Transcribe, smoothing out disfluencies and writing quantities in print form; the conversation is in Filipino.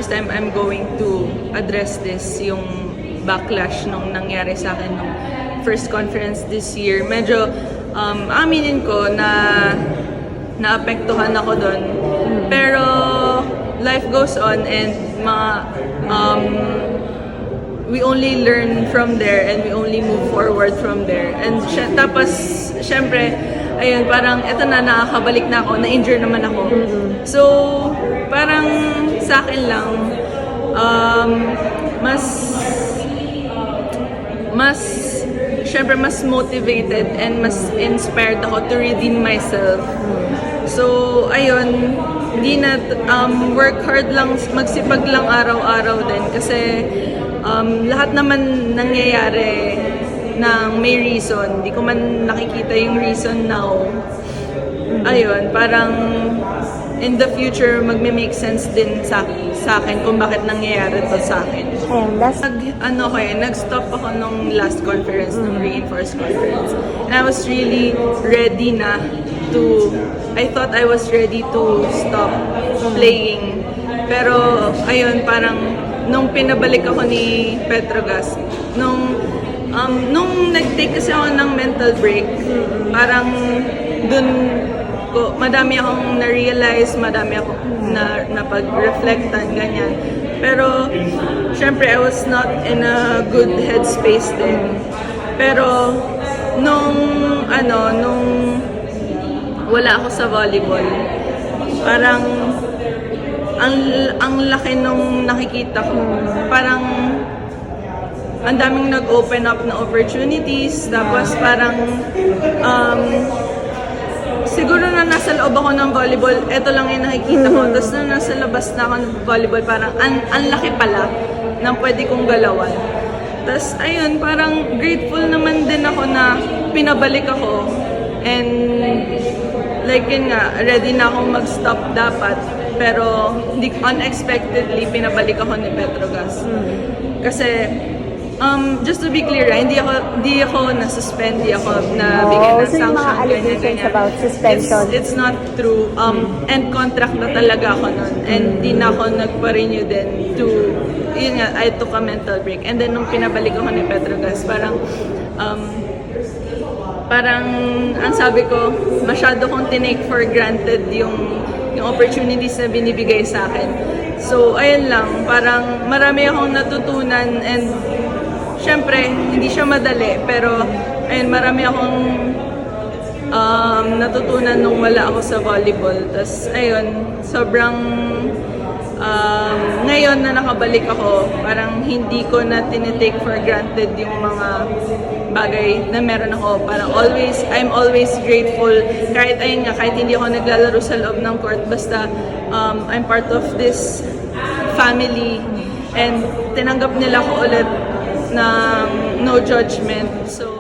first time I'm going to address this, yung backlash nung nangyari sa akin nung first conference this year. Medyo aminin ko na naapektuhan ako doon. Pero life goes on and we only learn from there and we only move forward from there. And tapos, syempre, ayun, parang eto na, nakakabalik na ako, na-injure naman ako. So, parang sa akin lang, syempre mas motivated and mas inspired ako to redeem myself. So, ayun, hindi na, work hard lang, magsipag lang araw-araw din kasi lahat naman nangyayari ng may reason. Hindi ko man nakikita yung reason now. Ayun, parang in the future, magme-make sense din sa akin kung bakit nangyayari to sa akin. Nag-stop ako nung last conference, nung Reinforce conference. And I was really ready na I thought I was ready to stop playing. Pero, ayun, parang nung pinabalik ako ni Petrogas, nung nag-take kasi ako ng mental break, parang dun ko, madami akong na-realize, madami akong napag-reflectan, ganyan. Pero, syempre, I was not in a good headspace din. Pero, nung wala ako sa volleyball, parang ang laki nung nakikita ko. Parang ang daming nag-open up na opportunities. Tapos parang siguro na nasa loob ako ng volleyball, eto lang yung nakikita ko. Tapos nung nasa labas na ako ng volleyball, parang ang laki pala ng pwede kong galawan. Tapos ayun, parang grateful naman din ako na pinabalik ako. And like yun nga, ready na akong mag-stop dapat. Pero unexpectedly, pinabalik ako ni Petrogas. Kasi, just to be clear, hindi ako na-suspend, hindi ako nabigyan ng sanction. So yung mga allegations about suspension? It's not true. End contract na talaga ako nun. And di na ako nagpa-renew din to, yun nga, I took a mental break. And then nung pinabalik ako ni Petrogas, parang ang sabi ko, masyado kong tinake for granted yung opportunities na binibigay sa akin. So, ayun lang, parang marami akong natutunan and syempre, hindi siya madali, pero ayun, marami akong natutunan nung wala ako sa volleyball. Tapos, ayun, sobrang ngayon na nakabalik ako, parang hindi ko na tinitake for granted yung mga bagay na meron ako. Parang I'm always grateful. Kahit ayun nga, kahit hindi ako naglalaro sa loob ng court, basta I'm part of this family and tinanggap nila ko ulit na no judgment. So,